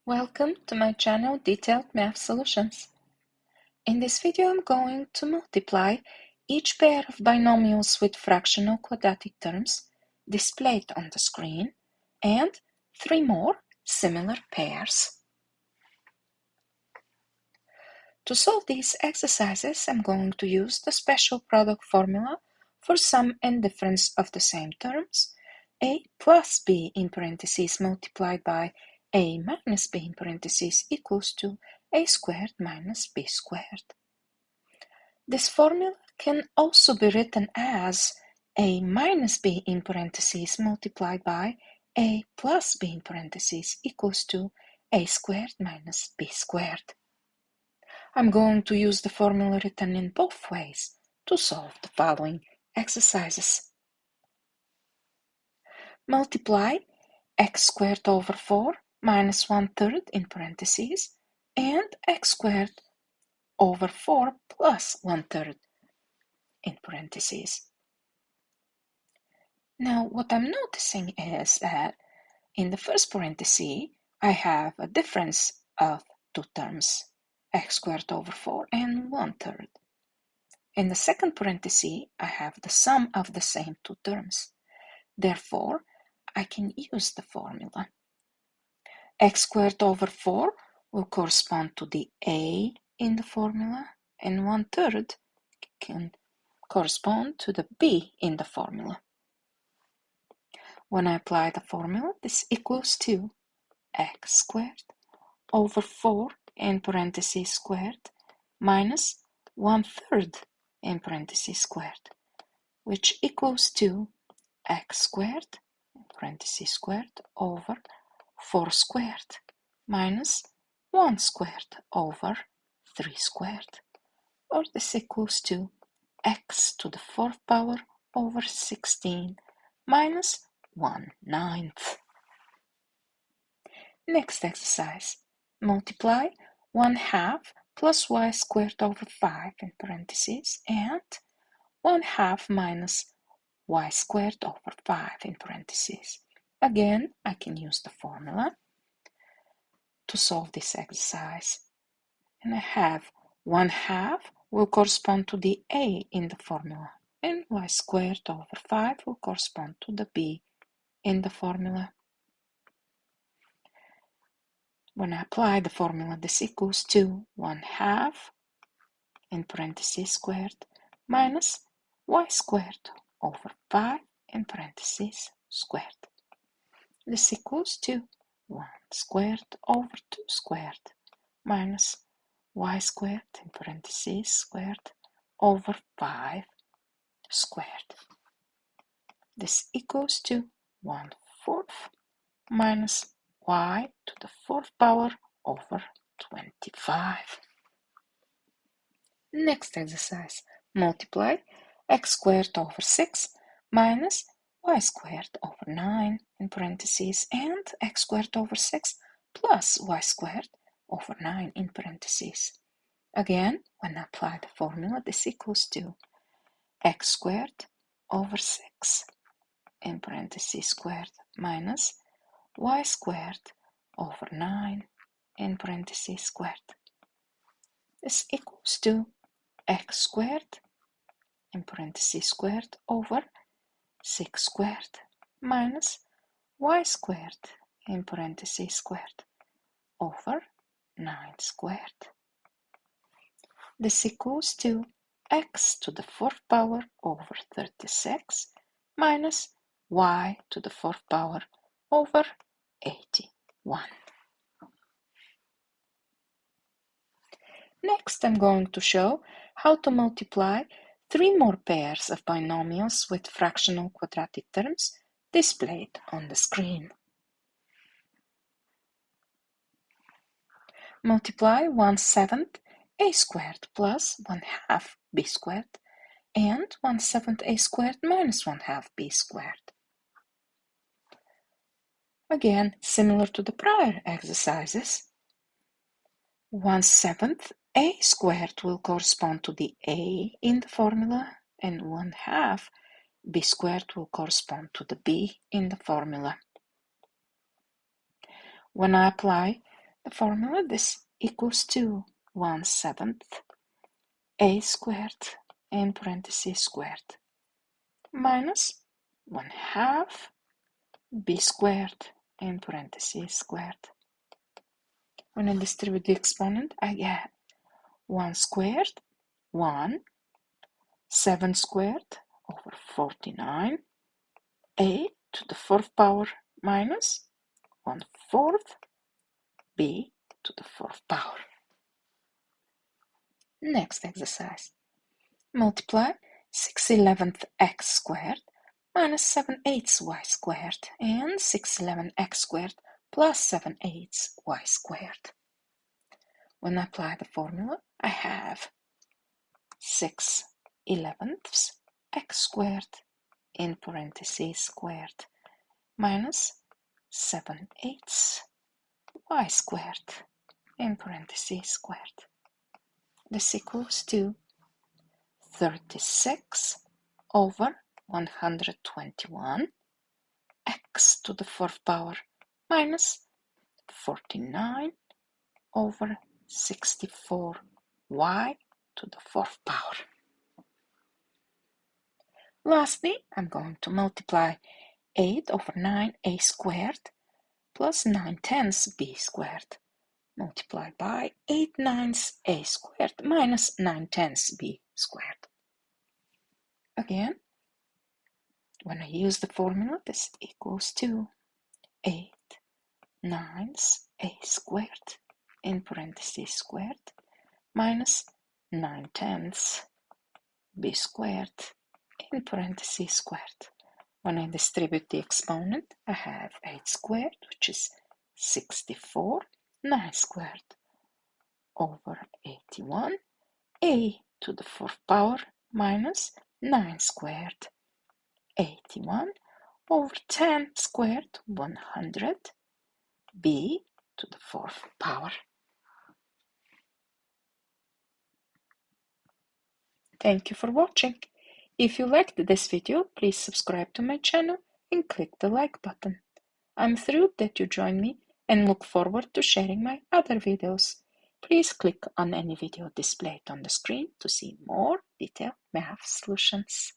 Welcome to my channel Detailed Math Solutions. In this video I'm going to multiply each pair of binomials with fractional quadratic terms displayed on the screen and three more similar pairs. To solve these exercises I'm going to use the special product formula for sum and difference of the same terms, a plus b in parentheses multiplied by a minus b in parentheses equals to a squared minus b squared. This formula can also be written as a minus b in parentheses multiplied by a plus b in parentheses equals to a squared minus b squared. I'm going to use the formula written in both ways to solve the following exercises. Multiply x squared over 4 minus 1/3 in parentheses and x squared over 4 plus 1/3 in parentheses. Now what I'm noticing is that in the first parenthesis I have a difference of two terms, x squared over 4 and 1/3. In the second parenthesis I have the sum of the same two terms. Therefore, I can use the formula. X squared over 4 will correspond to the a in the formula, and 1/3 can correspond to the b in the formula. When I apply the formula, this equals to x squared over 4 in parentheses squared minus 1/3 in parentheses squared, which equals to x squared in parentheses squared over 4 squared minus 1 squared over 3 squared, or this equals to x to the 4th power over 16 minus 1/9. Next exercise. Multiply 1/2 plus y squared over 5 in parentheses and 1/2 minus y squared over 5 in parentheses. Again, I can use the formula to solve this exercise. And I have 1/2 will correspond to the a in the formula, and y squared over 5 will correspond to the b in the formula. When I apply the formula, this equals to 1/2 in parentheses squared minus y squared over 5 in parentheses squared. This equals to 1 squared over 2 squared minus y squared in parentheses squared over 5 squared. This equals to 1/4 minus y to the 4th power over 25. Next exercise. Multiply x squared over 6 minus y squared over 9 in parentheses and x squared over 6 plus y squared over 9 in parentheses. Again, when I apply the formula, this equals to x squared over 6 in parentheses squared minus y squared over 9 in parentheses squared. This equals to x squared in parentheses squared over 6 squared minus y squared in parentheses squared over 9 squared. This equals to x to the 4th power over 36 minus y to the 4th power over 81. Next, I'm going to show how to multiply three more pairs of binomials with fractional quadratic terms displayed on the screen. Multiply 1/7 a squared plus 1/2 b squared and 1/7 a squared minus 1/2 b squared. Again, similar to the prior exercises, 1/7 a squared will correspond to the a in the formula, and 1/2 b squared will correspond to the b in the formula. When I apply The formula, this equals to 1/7 a squared in parentheses squared minus 1/2 b squared in parentheses squared. When I distribute the exponent, I get 1 squared, 1, 7 squared over 49, a to the 4th power minus 1/4 b to the 4th power. Next exercise. Multiply 6/11 x squared minus 7/8 y squared and 6/11 x squared plus 7/8 y squared. When I apply the formula, I have 6/11 x squared in parentheses squared minus 7/8 y squared in parentheses squared. This equals to 36 over 121 x to the 4th power minus 49 over 64 y to the 4th power. Lastly, I'm going to multiply 8 over 9a squared plus 9/10 b squared multiplied by 8/9 a squared minus 9/10 b squared. Again, when I use the formula, this equals to 8/9 a squared in parentheses squared minus 9/10 b squared in parentheses squared. When I distribute the exponent, I have 8 squared, which is 64, 9 squared over 81, a to the 4th power minus 9 squared, 81 over 10 squared, 100, b to the 4th power. Thank you for watching. If you liked this video, please subscribe to my channel and click the like button. I'm thrilled that you joined me and look forward to sharing my other videos. Please click on any video displayed on the screen to see more detailed math solutions.